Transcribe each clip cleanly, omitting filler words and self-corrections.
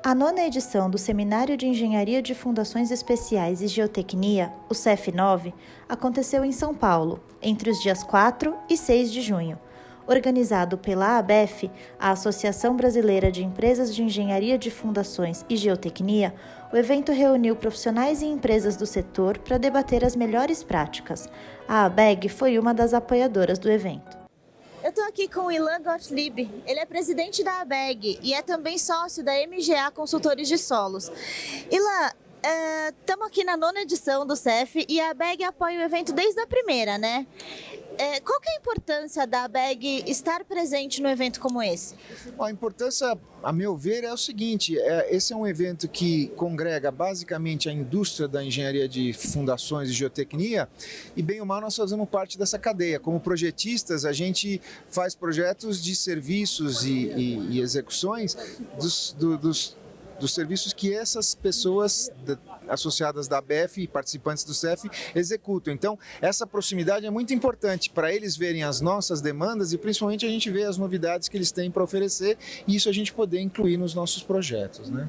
A nona edição do Seminário de Engenharia de Fundações Especiais e Geotecnia, o CEF9, aconteceu em São Paulo, entre os dias 4 e 6 de junho. Organizado pela ABEF, a Associação Brasileira de Empresas de Engenharia de Fundações e Geotecnia, o evento reuniu profissionais e empresas do setor para debater as melhores práticas. A ABEG foi uma das apoiadoras do evento. Eu estou aqui com o Ilan Gottlieb, ele é presidente da ABEG e é também sócio da MGA Consultores de Solos. Ilan, estamos aqui na nona edição do CEF e a ABEG apoia o evento desde a primeira, né? Qual que é a importância da ABEG estar presente num evento como esse? A importância, a meu ver, é o seguinte, esse é um evento que congrega basicamente a indústria da engenharia de fundações e geotecnia e bem ou mal nós fazemos parte dessa cadeia. Como projetistas, a gente faz projetos de serviços e execuções dos serviços que essas pessoas associadas da ABEF e participantes do CEF executam. Então, essa proximidade é muito importante para eles verem as nossas demandas e principalmente a gente ver as novidades que eles têm para oferecer e isso a gente poder incluir nos nossos projetos, né?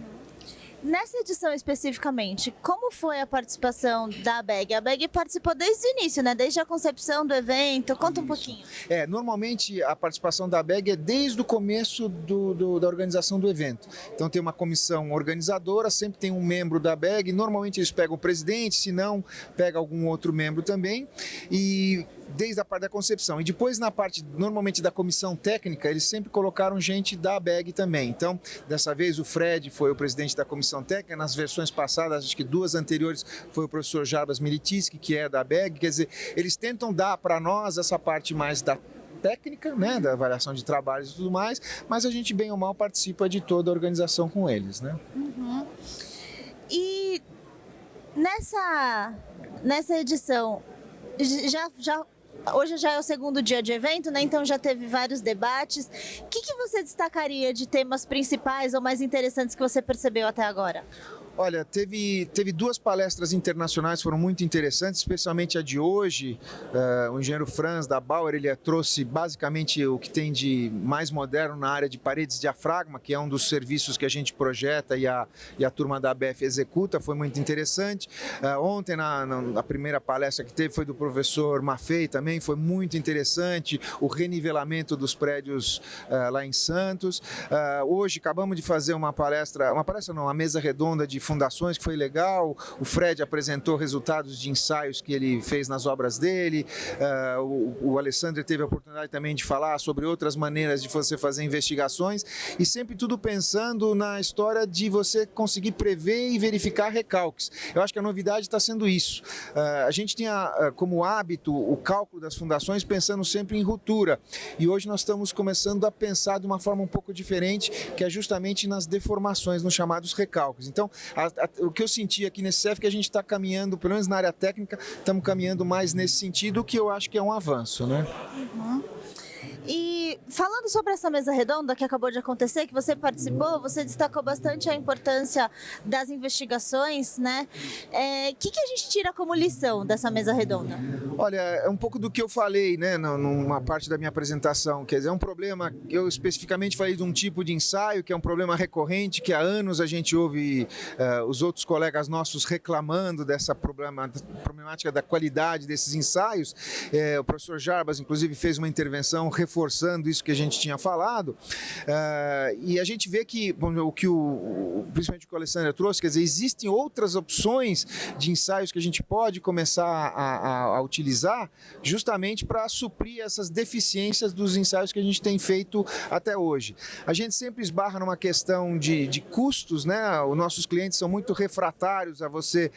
Nessa edição especificamente, como foi a participação da ABEG? A ABEG participou desde o início, né? Desde a concepção do evento. Conta um pouquinho. Normalmente a participação da ABEG é desde o começo da organização do evento. Então tem uma comissão organizadora, sempre tem um membro da ABEG, normalmente eles pegam o presidente, se não, pega algum outro membro também. E desde a parte da concepção. E depois na parte, normalmente, da comissão técnica, eles sempre colocaram gente da ABEG também. Então, dessa vez o Fred foi o presidente da comissão técnica, nas versões passadas, acho que duas anteriores, foi o professor Jarbas Militiski, que é da ABEG. Quer dizer, eles tentam dar para nós essa parte mais da técnica, né, da avaliação de trabalhos e tudo mais, mas a gente, bem ou mal, participa de toda a organização com eles, né? Uhum. E nessa edição, hoje já é o segundo dia de evento, né? Então já teve vários debates. O que você destacaria de temas principais ou mais interessantes que você percebeu até agora? Olha, teve duas palestras internacionais que foram muito interessantes, especialmente a de hoje. O engenheiro Franz da Bauer, ele trouxe basicamente o que tem de mais moderno na área de paredes de diafragma, que é um dos serviços que a gente projeta e a turma da ABEF executa, foi muito interessante. Ontem, na primeira palestra que teve, foi do professor Maffei também, foi muito interessante, o renivelamento dos prédios lá em Santos. Hoje acabamos de fazer uma mesa redonda de fundações, que foi legal. O Fred apresentou resultados de ensaios que ele fez nas obras dele. O Alessandro teve a oportunidade também de falar sobre outras maneiras de você fazer investigações e sempre tudo pensando na história de você conseguir prever e verificar recalques. Eu acho que a novidade está sendo isso. A gente tinha como hábito o cálculo das fundações pensando sempre em ruptura e hoje nós estamos começando a pensar de uma forma um pouco diferente, que é justamente nas deformações, nos chamados recalques. Então, o que eu senti aqui nesse CEF é que a gente está caminhando, pelo menos na área técnica, estamos caminhando mais nesse sentido, que eu acho que é um avanço, né? Uhum. E falando sobre essa mesa redonda que acabou de acontecer, que você participou, você destacou bastante a importância das investigações, né? O que a gente tira como lição dessa mesa redonda? Olha, é um pouco do que eu falei, né, numa parte da minha apresentação, quer dizer, é um problema, eu especificamente falei de um tipo de ensaio, que é um problema recorrente, que há anos a gente ouve os outros colegas nossos reclamando dessa problemática da qualidade desses ensaios. O professor Jarbas, inclusive, fez uma intervenção reforçando isso que a gente tinha falado, e a gente vê que, principalmente o que o Alessandro trouxe, quer dizer, existem outras opções de ensaios que a gente pode começar a utilizar justamente para suprir essas deficiências dos ensaios que a gente tem feito até hoje. A gente sempre esbarra numa questão de custos, né? Os nossos clientes são muito refratários a você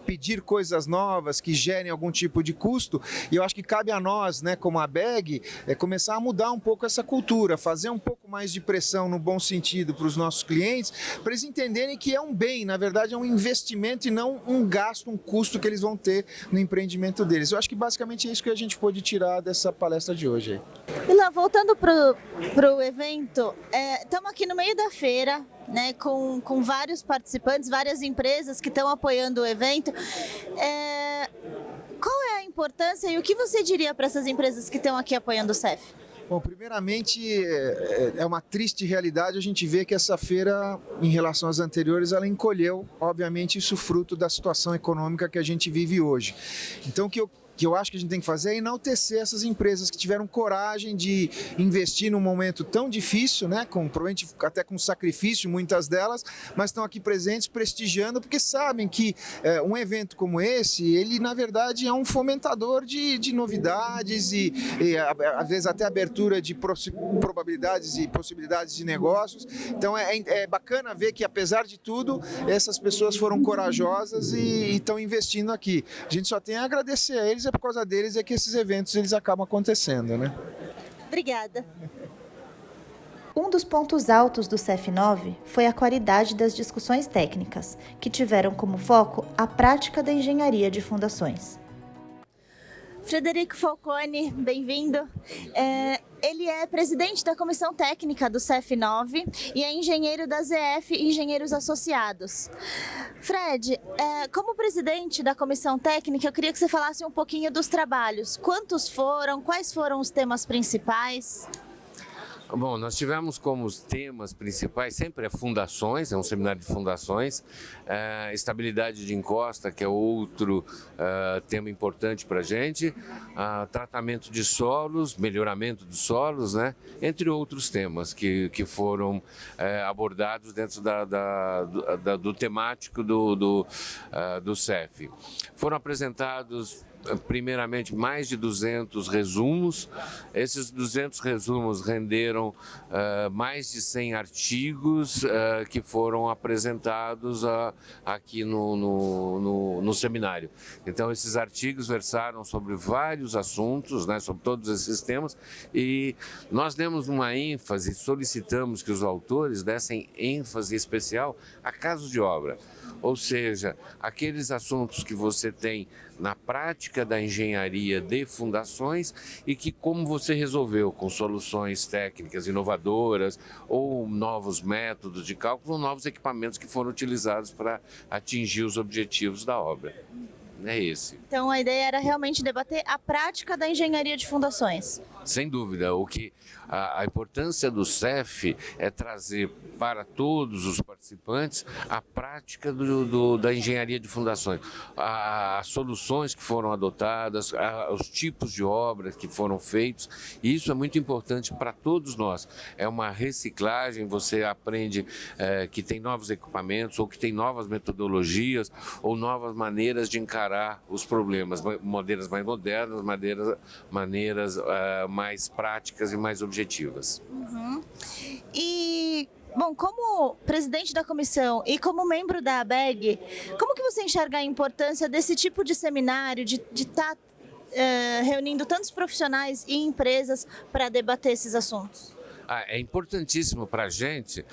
pedir coisas novas que gerem algum tipo de custo, e eu acho que cabe a nós, né, como a ABEG, começar a mudar um pouco essa cultura, fazer um pouco mais de pressão no bom sentido para os nossos clientes, para eles entenderem que é um bem, na verdade é um investimento e não um gasto, um custo que eles vão ter no empreendimento deles. Eu acho que basicamente é isso que a gente pôde tirar dessa palestra de hoje. Ilan, voltando pro evento, estamos aqui no meio da feira, né, com vários participantes, várias empresas que estão apoiando o evento. Qual é a importância e o que você diria para essas empresas que estão aqui apoiando o CEF? Bom, primeiramente, é uma triste realidade a gente ver que essa feira, em relação às anteriores, ela encolheu, obviamente isso fruto da situação econômica que a gente vive hoje. Então, o que eu acho que a gente tem que fazer é enaltecer essas empresas que tiveram coragem de investir num momento tão difícil, né, provavelmente até com sacrifício, muitas delas, mas estão aqui presentes, prestigiando, porque sabem que um evento como esse, ele na verdade é um fomentador de novidades e às vezes até abertura de probabilidades e possibilidades de negócios. Então é bacana ver que, apesar de tudo, essas pessoas foram corajosas e estão investindo aqui. A gente só tem a agradecer a eles, é por causa deles que esses eventos eles acabam acontecendo, né? Obrigada. Um dos pontos altos do CEF9 foi a qualidade das discussões técnicas, que tiveram como foco a prática da engenharia de fundações. Frederico Falcone, bem-vindo. Ele é presidente da comissão técnica do CEF9 e é engenheiro da ZF Engenheiros Associados. Fred, como presidente da comissão técnica, eu queria que você falasse um pouquinho dos trabalhos. Quantos foram? Quais foram os temas principais? Bom, nós tivemos como temas principais sempre fundações, é um seminário de fundações, estabilidade de encosta, que é outro tema importante para a gente, tratamento de solos, melhoramento dos solos, né? Entre outros temas que foram abordados dentro do temático do CEF. Foram apresentados primeiramente mais de 200 resumos. Esses 200 resumos renderam mais de 100 artigos que foram apresentados aqui no seminário. Então, esses artigos versaram sobre vários assuntos, né, sobre todos esses temas, e nós demos uma ênfase, solicitamos que os autores dessem ênfase especial a casos de obra. Ou seja, aqueles assuntos que você tem na prática da engenharia de fundações e que, como você resolveu com soluções técnicas inovadoras ou novos métodos de cálculo ou novos equipamentos que foram utilizados para atingir os objetivos da obra. É esse. Então, a ideia era realmente debater a prática da engenharia de fundações. Sem dúvida, a importância do CEF é trazer para todos os participantes a prática da engenharia de fundações, as soluções que foram adotadas, os tipos de obras que foram feitos, e isso é muito importante para todos nós. É uma reciclagem, você aprende que tem novos equipamentos, ou que tem novas metodologias, ou novas maneiras de encarar os problemas, maneiras mais modernas, maneiras mais práticas e mais objetivas. Uhum. E, bom, como presidente da comissão e como membro da ABEG, como que você enxerga a importância desse tipo de seminário, de estar reunindo tantos profissionais e empresas para debater esses assuntos? É importantíssimo para a gente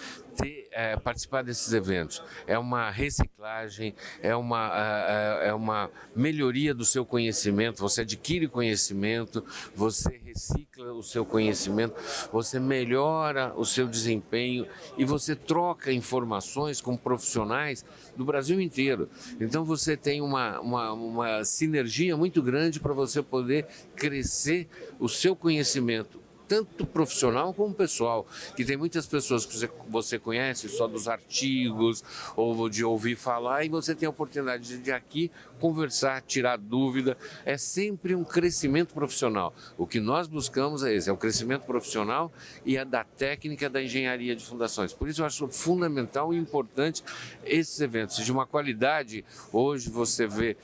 participar desses eventos. É uma reciclagem, é uma melhoria do seu conhecimento. Você adquire conhecimento, você recicla o seu conhecimento, você melhora o seu desempenho e você troca informações com profissionais do Brasil inteiro. Então você tem uma sinergia muito grande para você poder crescer o seu conhecimento, tanto profissional como pessoal, que tem muitas pessoas que você conhece só dos artigos ou de ouvir falar, e você tem a oportunidade de aqui conversar, tirar dúvida. É sempre um crescimento profissional. O que nós buscamos é esse, é o crescimento profissional e a da técnica da engenharia de fundações. Por isso eu acho fundamental e importante esses eventos de uma qualidade. Hoje você vê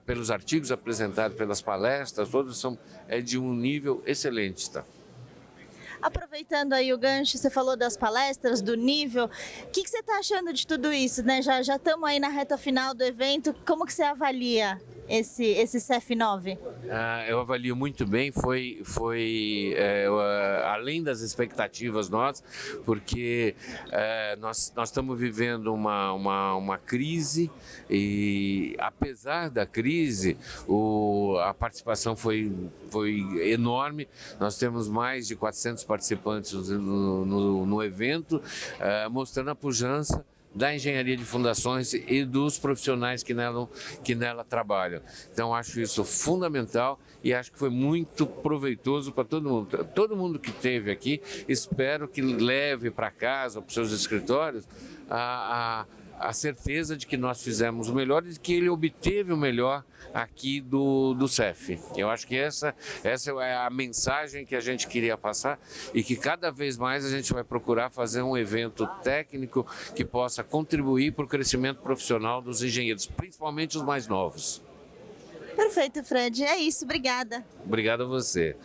pelos artigos apresentados, pelas palestras, todos é de um nível excelente, tá? Aproveitando aí o gancho, você falou das palestras, do nível, o que você está achando de tudo isso, né? Já estamos aí na reta final do evento, como que você avalia esse CEF9? Eu avalio muito bem, foi além das expectativas nossas, porque nós estamos vivendo uma crise e, apesar da crise, a participação foi enorme. Nós temos mais de 400 participantes no evento, mostrando a pujança da engenharia de fundações e dos profissionais que nela trabalham. Então, acho isso fundamental e acho que foi muito proveitoso para todo mundo. Todo mundo que esteve aqui, espero que leve para casa, para os seus escritórios, a certeza de que nós fizemos o melhor e de que ele obteve o melhor aqui do CEF. Eu acho que essa é a mensagem que a gente queria passar e que cada vez mais a gente vai procurar fazer um evento técnico que possa contribuir para o crescimento profissional dos engenheiros, principalmente os mais novos. Perfeito, Fred. É isso. Obrigada. Obrigado a você.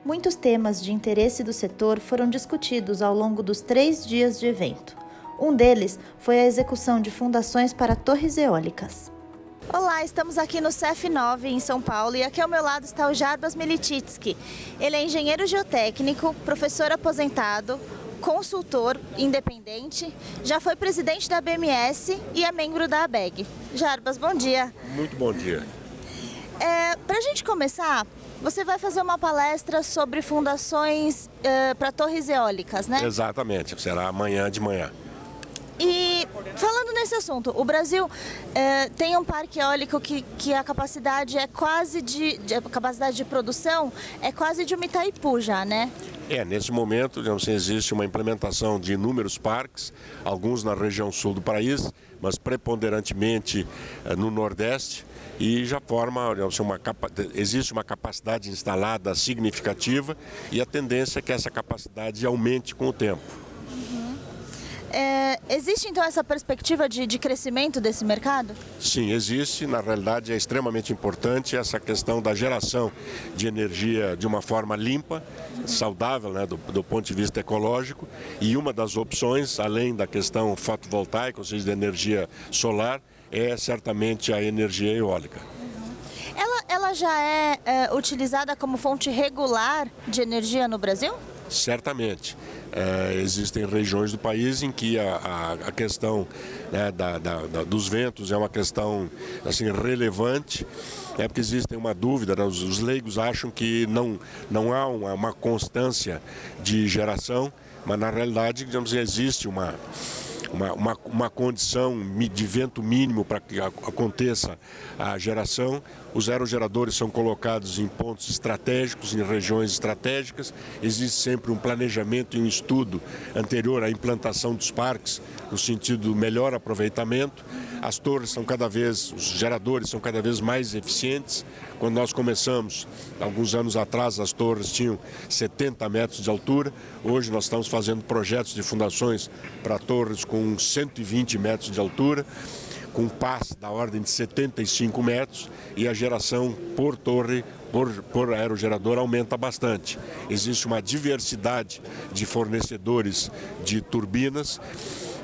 Muitos temas de interesse do setor foram discutidos ao longo dos 3 dias de evento. Um deles foi a execução de fundações para torres eólicas. Olá, estamos aqui no CEF 9 em São Paulo e aqui ao meu lado está o Jarbas Milititsky. Ele é engenheiro geotécnico, professor aposentado, consultor independente, já foi presidente da BMS e é membro da ABEG. Jarbas, bom dia. Muito bom dia. Para a gente começar, você vai fazer uma palestra sobre fundações para torres eólicas, né? Exatamente, será amanhã de manhã. E falando nesse assunto, o Brasil tem um parque eólico que a capacidade é quase a capacidade de produção é quase de uma Itaipu já, né? Nesse momento, digamos assim, existe uma implementação de inúmeros parques, alguns na região sul do país, mas preponderantemente no Nordeste, e já forma, digamos assim, existe uma capacidade instalada significativa e a tendência é que essa capacidade aumente com o tempo. Existe então essa perspectiva de crescimento desse mercado? Sim, existe. Na realidade é extremamente importante essa questão da geração de energia de uma forma limpa, saudável, né, do ponto de vista ecológico. E uma das opções, além da questão fotovoltaica, ou seja, da energia solar, é certamente a energia eólica. Ela já é utilizada como fonte regular de energia no Brasil? Certamente. Existem regiões do país em que a questão, né, dos ventos é uma questão assim, relevante, porque existe uma dúvida, né, os leigos acham que não há uma constância de geração, mas na realidade, digamos, existe uma condição de vento mínimo para que aconteça a geração. Os aerogeradores são colocados em pontos estratégicos, em regiões estratégicas. Existe sempre um planejamento e um estudo anterior à implantação dos parques, no sentido do melhor aproveitamento. As torres os geradores são cada vez mais eficientes. Quando nós começamos, alguns anos atrás, as torres tinham 70 metros de altura. Hoje nós estamos fazendo projetos de fundações para torres com 120 metros de altura, com pás da ordem de 75 metros, e a geração por torre, por aerogerador, aumenta bastante. Existe uma diversidade de fornecedores de turbinas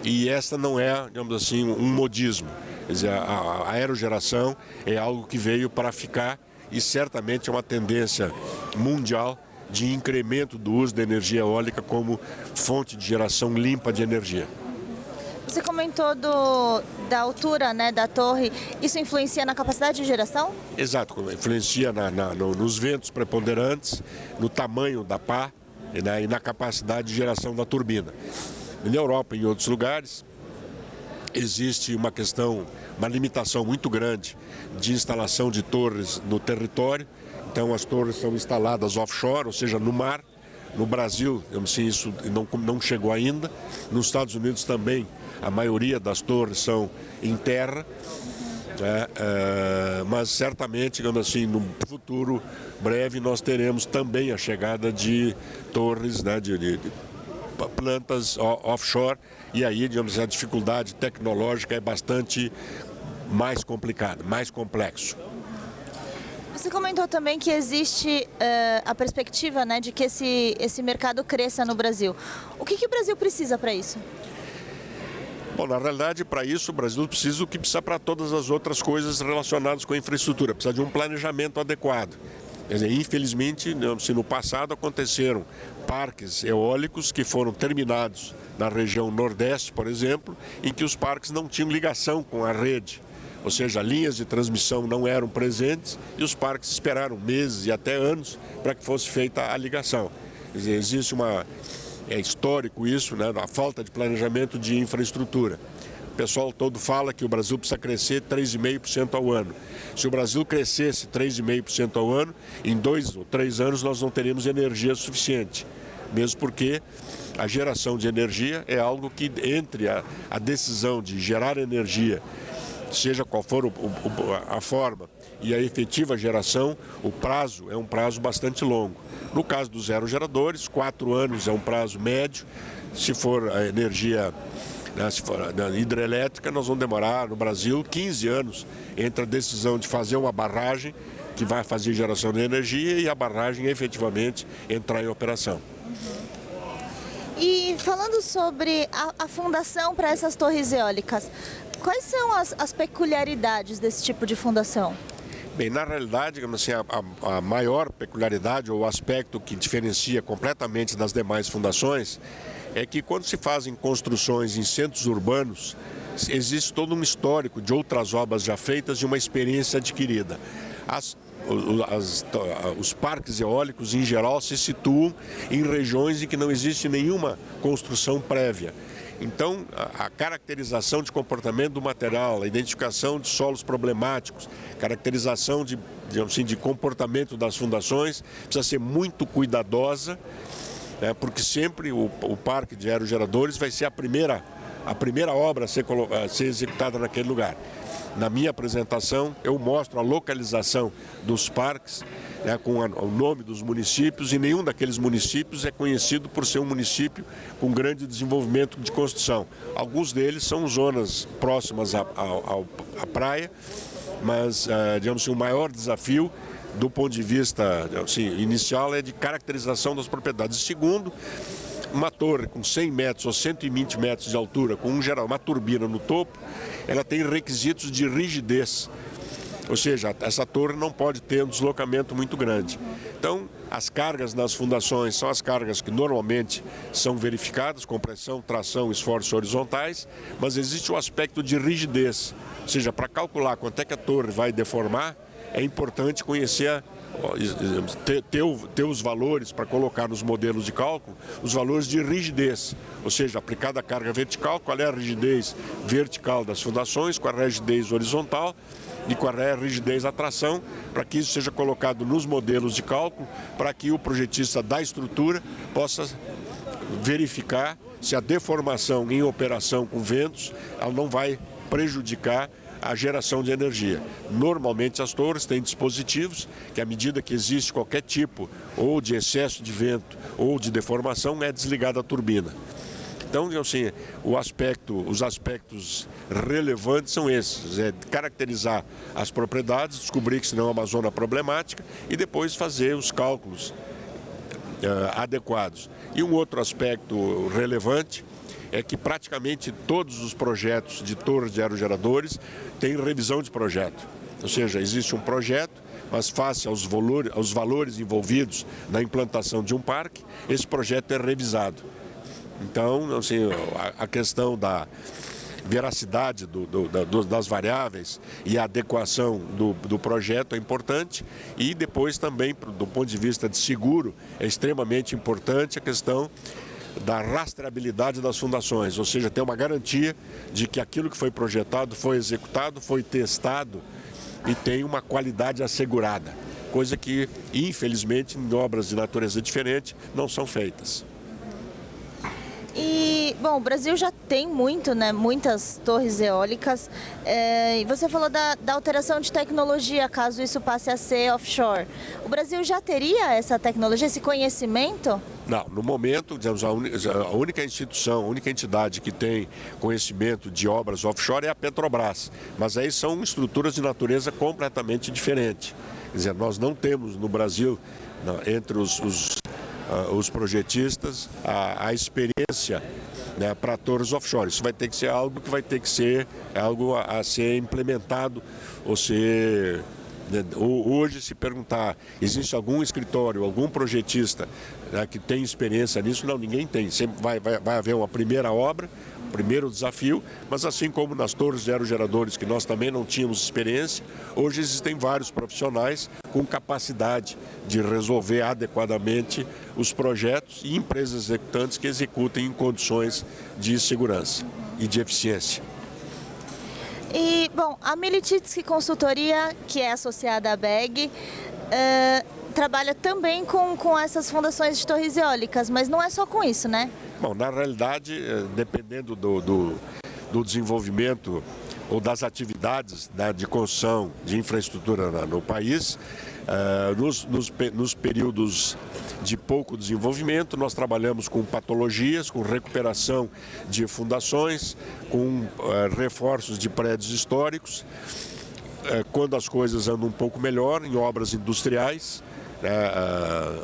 e essa não é, digamos assim, um modismo. Quer dizer, a aerogeração é algo que veio para ficar e certamente é uma tendência mundial de incremento do uso da energia eólica como fonte de geração limpa de energia. Você comentou da altura, né, da torre. Isso influencia na capacidade de geração? Exato, influencia nos ventos preponderantes, no tamanho da pá, né, e na capacidade de geração da turbina. Na Europa e em outros lugares, existe uma limitação muito grande de instalação de torres no território. Então as torres são instaladas offshore, ou seja, no mar. No Brasil, isso não chegou ainda. Nos Estados Unidos também, a maioria das torres são em terra. Mas certamente, digamos assim, no futuro breve nós teremos também a chegada de torres, né, de plantas offshore, e aí, digamos, a dificuldade tecnológica é bastante mais complicada, mais complexo. Você comentou também que existe a perspectiva, né, de que esse mercado cresça no Brasil. O que o Brasil precisa para isso? Bom, na realidade, para isso, o Brasil precisa do que precisa para todas as outras coisas relacionadas com a infraestrutura. Precisa de um planejamento adequado. Quer dizer, infelizmente, se no passado aconteceram parques eólicos que foram terminados na região Nordeste, por exemplo, em que os parques não tinham ligação com a rede. Ou seja, linhas de transmissão não eram presentes e os parques esperaram meses e até anos para que fosse feita a ligação. Quer dizer, existe É histórico isso, né? A falta de planejamento de infraestrutura. O pessoal todo fala que o Brasil precisa crescer 3,5% ao ano. Se o Brasil crescesse 3,5% ao ano, em 2 ou 3 anos nós não teríamos energia suficiente. Mesmo porque a geração de energia é algo que, entre a decisão de gerar energia, seja qual for a forma, e a efetiva geração, o prazo é um prazo bastante longo. No caso dos aerogeradores, 4 anos é um prazo médio. Se for a energia, se for a hidrelétrica, nós vamos demorar no Brasil 15 anos entre a decisão de fazer uma barragem que vai fazer geração de energia e a barragem efetivamente entrar em operação. E falando sobre a fundação para essas torres eólicas, quais são as peculiaridades desse tipo de fundação? Bem, na realidade, digamos assim, a maior peculiaridade ou aspecto que diferencia completamente das demais fundações é que quando se fazem construções em centros urbanos, existe todo um histórico de outras obras já feitas e uma experiência adquirida. Os parques eólicos, em geral, se situam em regiões em que não existe nenhuma construção prévia. Então, a caracterização de comportamento do material, a identificação de solos problemáticos, caracterização digamos assim, de comportamento das fundações precisa ser muito cuidadosa, né, porque sempre o parque de aerogeradores vai ser a primeira obra a ser executada naquele lugar. Na minha apresentação, eu mostro a localização dos parques, né, com o nome dos municípios, e nenhum daqueles municípios é conhecido por ser um município com grande desenvolvimento de construção. Alguns deles são zonas próximas à praia, mas, digamos assim, o maior desafio do ponto de vista assim, inicial é de caracterização das propriedades. Segundo, uma torre com 100 metros ou 120 metros de altura, com uma turbina no topo, ela tem requisitos de rigidez. Ou seja, essa torre não pode ter um deslocamento muito grande. Então, as cargas nas fundações são as cargas que normalmente são verificadas, compressão, tração, esforços horizontais, mas existe um aspecto de rigidez. Ou seja, para calcular quanto é que a torre vai deformar, é importante conhecer ter os valores para colocar nos modelos de cálculo, os valores de rigidez, ou seja, aplicada a carga vertical, qual é a rigidez vertical das fundações, qual é a rigidez horizontal e qual é a rigidez da tração, para que isso seja colocado nos modelos de cálculo, para que o projetista da estrutura possa verificar se a deformação em operação com ventos ela não vai prejudicar a geração de energia. Normalmente as torres têm dispositivos que, à medida que existe qualquer tipo ou de excesso de vento ou de deformação, é desligada a turbina. Então, assim, os aspectos relevantes são esses, é caracterizar as propriedades, descobrir que se não é uma zona problemática e depois fazer os cálculos adequados. E um outro aspecto relevante é que praticamente todos os projetos de torres de aerogeradores têm revisão de projeto. Ou seja, existe um projeto, mas face aos valores envolvidos na implantação de um parque, esse projeto é revisado. Então, assim, a questão da veracidade das variáveis e a adequação do projeto é importante, e depois também, do ponto de vista de seguro, é extremamente importante a questão da rastreabilidade das fundações, ou seja, ter uma garantia de que aquilo que foi projetado, foi executado, foi testado e tem uma qualidade assegurada, coisa que, infelizmente, em obras de natureza diferente, não são feitas. E, bom, o Brasil já tem muitas torres eólicas. E você falou da alteração de tecnologia, caso isso passe a ser offshore. O Brasil já teria essa tecnologia, esse conhecimento? Não, no momento, digamos, a única instituição, a única entidade que tem conhecimento de obras offshore é a Petrobras. Mas aí são estruturas de natureza completamente diferente. Quer dizer, nós não temos no Brasil, entre os projetistas, a experiência, né, para torres offshore. Isso vai ter que ser algo que vai ter que ser algo a ser implementado ou ser... Hoje, se perguntar, existe algum escritório, algum projetista, né, que tem experiência nisso? Não, ninguém tem. Sempre vai haver uma primeira obra, primeiro desafio, mas assim como nas torres de aerogeradores, que nós também não tínhamos experiência, hoje existem vários profissionais com capacidade de resolver adequadamente os projetos e empresas executantes que executem em condições de segurança e de eficiência. E, bom, a Milititsky Consultoria, que é associada à ABEG, trabalha também com essas fundações de torres eólicas, mas não é só com isso, né? Bom, na realidade, dependendo do desenvolvimento ou das atividades, né, de construção de infraestrutura no país, nos períodos de pouco desenvolvimento, nós trabalhamos com patologias, com recuperação de fundações, com reforços de prédios históricos, quando as coisas andam um pouco melhor, em obras industriais,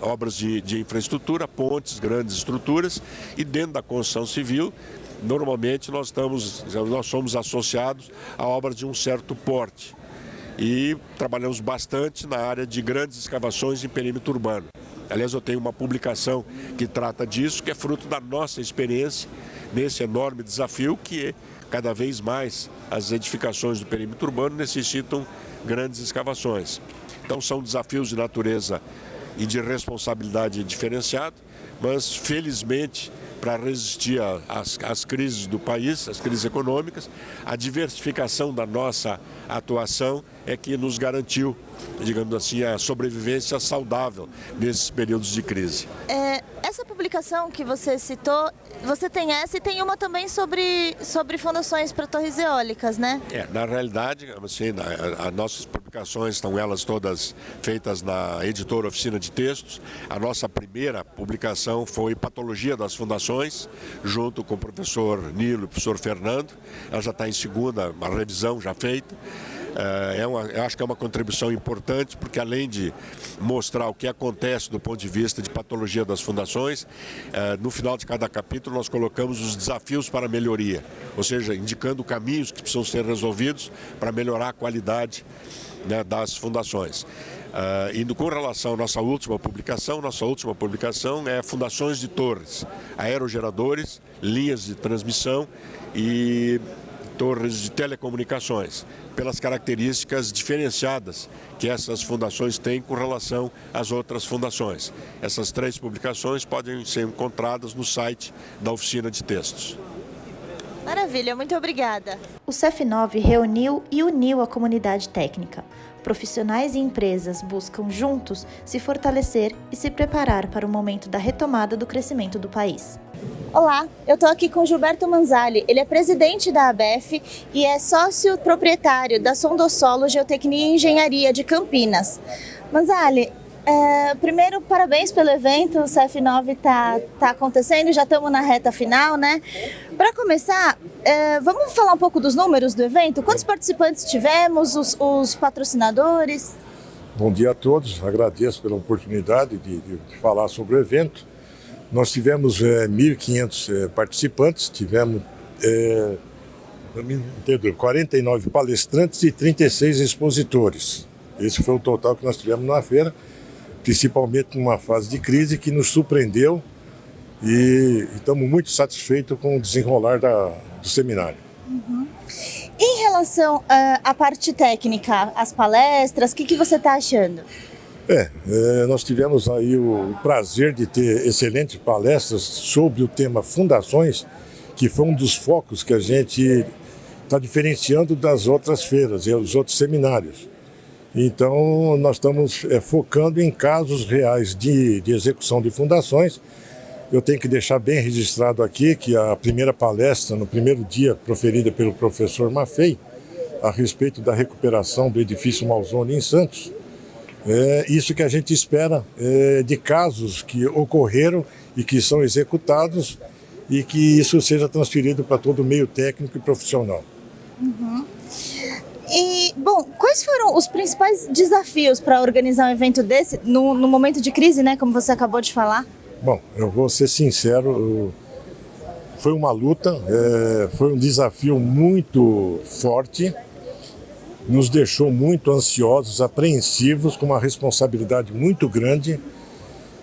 obras de infraestrutura, pontes, grandes estruturas, e dentro da construção civil, normalmente nós somos associados a obras de um certo porte e trabalhamos bastante na área de grandes escavações em perímetro urbano. Aliás, eu tenho uma publicação que trata disso, que é fruto da nossa experiência nesse enorme desafio que cada vez mais as edificações do perímetro urbano necessitam grandes escavações. Então são desafios de natureza e de responsabilidade diferenciada, mas felizmente para resistir às crises do país, às crises econômicas, a diversificação da nossa atuação é que nos garantiu, digamos assim, a sobrevivência saudável nesses períodos de crise. Essa publicação que você citou, você tem essa e tem uma também sobre fundações para torres eólicas, né? Na realidade, assim, as nossas publicações estão elas todas feitas na editora Oficina de Textos. A nossa primeira publicação foi Patologia das Fundações, junto com o professor Nilo e o professor Fernando. Ela já está em segunda, uma revisão já feita. Eu acho que é uma contribuição importante, porque além de mostrar o que acontece do ponto de vista de patologia das fundações, no final de cada capítulo nós colocamos os desafios para a melhoria, ou seja, indicando caminhos que precisam ser resolvidos para melhorar a qualidade, né, das fundações. E com relação à nossa última publicação é fundações de torres, aerogeradores, linhas de transmissão e torres de telecomunicações, pelas características diferenciadas que essas fundações têm com relação às outras fundações. Essas 3 publicações podem ser encontradas no site da Oficina de Textos. Maravilha, muito obrigada. O CEF9 reuniu e uniu a comunidade técnica. Profissionais e empresas buscam juntos se fortalecer e se preparar para o momento da retomada do crescimento do país. Olá, eu estou aqui com Gilberto Manzali. Ele é presidente da ABEF e é sócio proprietário da Sondossolo Geotecnia e Engenharia de Campinas. Manzali, primeiro, parabéns pelo evento. O CEF9 está acontecendo, já estamos na reta final, né? Para começar, vamos falar um pouco dos números do evento? Quantos participantes tivemos, os patrocinadores? Bom dia a todos, agradeço pela oportunidade de falar sobre o evento. Nós tivemos 1.500 participantes, tivemos 49 palestrantes e 36 expositores. Esse foi o total que nós tivemos na feira, principalmente numa fase de crise que nos surpreendeu e estamos muito satisfeitos com o desenrolar do seminário. Uhum. Em relação à parte técnica, as palestras, o que você está achando? Nós tivemos aí o prazer de ter excelentes palestras sobre o tema fundações, que foi um dos focos que a gente está diferenciando das outras feiras e dos outros seminários. Então, nós estamos focando em casos reais de execução de fundações. Eu tenho que deixar bem registrado aqui que a primeira palestra, no primeiro dia, proferida pelo professor Maffei, a respeito da recuperação do edifício Malzone em Santos, isso que a gente espera de casos que ocorreram e que são executados e que isso seja transferido para todo o meio técnico e profissional. Uhum. E, bom, quais foram os principais desafios para organizar um evento desse no momento de crise, né, como você acabou de falar? Bom, eu vou ser sincero, foi uma luta, foi um desafio muito forte, nos deixou muito ansiosos, apreensivos, com uma responsabilidade muito grande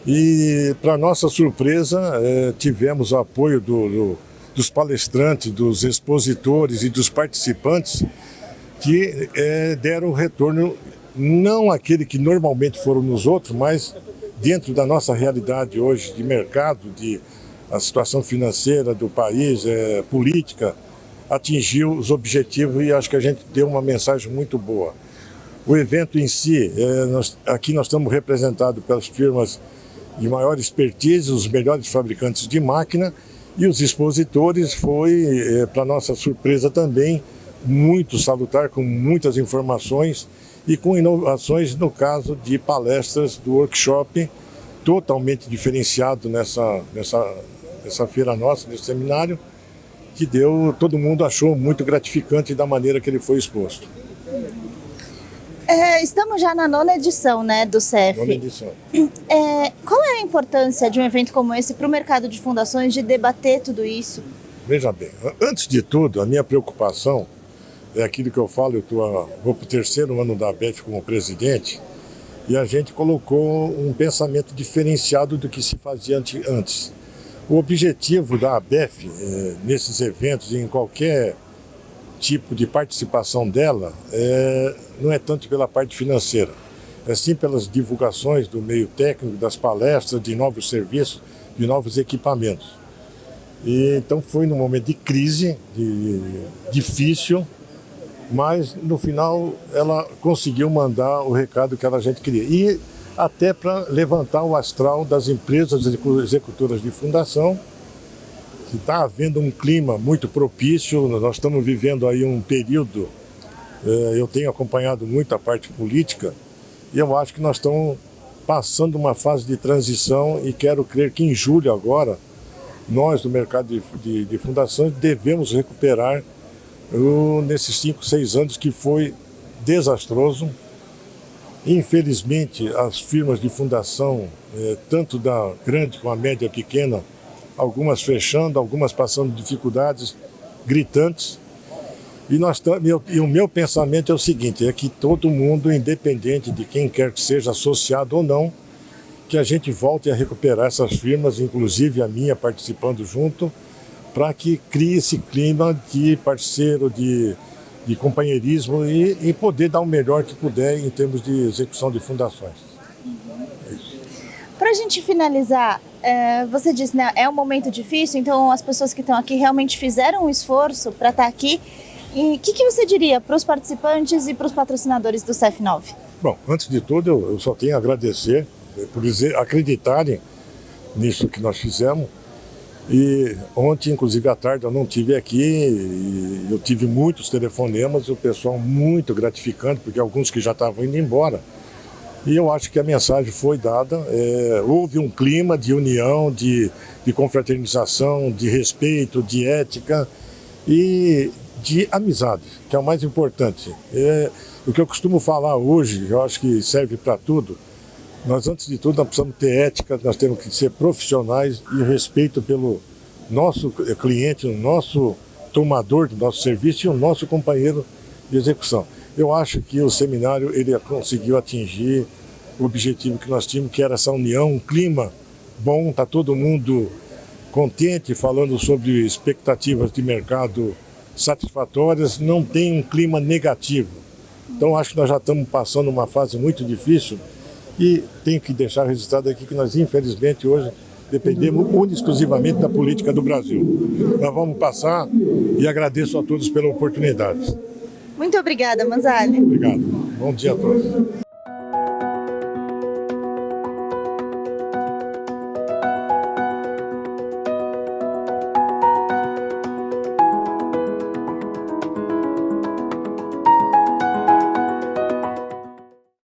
e, para nossa surpresa, tivemos o apoio dos palestrantes, dos expositores e dos participantes que deram retorno, não aquele que normalmente foram nos outros, mas dentro da nossa realidade hoje de mercado, de a situação financeira do país, política, atingiu os objetivos e acho que a gente deu uma mensagem muito boa. O evento em si, aqui nós estamos representados pelas firmas de maior expertise, os melhores fabricantes de máquina, e os expositores foi, para nossa surpresa também, muito salutar, com muitas informações e com inovações no caso de palestras do workshop, totalmente diferenciado nessa feira nossa, nesse seminário, que todo mundo achou muito gratificante da maneira que ele foi exposto. Estamos já na 9ª edição, né, do CEF. 9ª edição. Qual é a importância de um evento como esse para o mercado de fundações, de debater tudo isso? Veja bem, antes de tudo, a minha preocupação é aquilo que eu falo, vou para o 3º ano da ABEF como presidente, e a gente colocou um pensamento diferenciado do que se fazia antes. O objetivo da ABEF, nesses eventos e em qualquer tipo de participação dela, não é tanto pela parte financeira, é sim pelas divulgações do meio técnico, das palestras, de novos serviços, de novos equipamentos. E, então foi num momento de crise, difícil, mas no final ela conseguiu mandar o recado que a gente queria. E até para levantar o astral das empresas executoras de fundação, que está havendo um clima muito propício. Nós estamos vivendo aí um período, eu tenho acompanhado muito a parte política, e eu acho que nós estamos passando uma fase de transição e quero crer que em julho agora, nós do mercado de fundações devemos recuperar nesses 5, 6 anos que foi desastroso. Infelizmente, as firmas de fundação, tanto da grande como a média e pequena, algumas fechando, algumas passando dificuldades gritantes. E o meu pensamento é o seguinte, é que todo mundo, independente de quem quer que seja associado ou não, que a gente volte a recuperar essas firmas, inclusive a minha participando junto, para que crie esse clima de parceiro, de companheirismo e poder dar o melhor que puder em termos de execução de fundações. Para a gente finalizar, você disse, né, é um momento difícil, então as pessoas que estão aqui realmente fizeram um esforço para estar aqui. E o que você diria para os participantes e para os patrocinadores do CEF 9? Bom, antes de tudo, eu só tenho a agradecer por acreditarem nisso que nós fizemos. E ontem, inclusive à tarde, eu não estive aqui, e eu tive muitos telefonemas, o pessoal muito gratificante, porque alguns que já estavam indo embora. E eu acho que a mensagem foi dada, houve um clima de união, de confraternização, de respeito, de ética e de amizade, que é o mais importante. O que eu costumo falar hoje, eu acho que serve para tudo. Nós, antes de tudo, nós precisamos ter ética, nós temos que ser profissionais e respeito pelo nosso cliente, o nosso tomador do nosso serviço e o nosso companheiro de execução. Eu acho que o seminário ele conseguiu atingir o objetivo que nós tínhamos, que era essa união, um clima bom, está todo mundo contente, falando sobre expectativas de mercado satisfatórias, não tem um clima negativo. Então, acho que nós já estamos passando uma fase muito difícil. E tenho que deixar registrado aqui que nós, infelizmente, hoje dependemos exclusivamente da política do Brasil. Nós vamos passar e agradeço a todos pela oportunidade. Muito obrigada, Manzali. Obrigado. Bom dia a todos.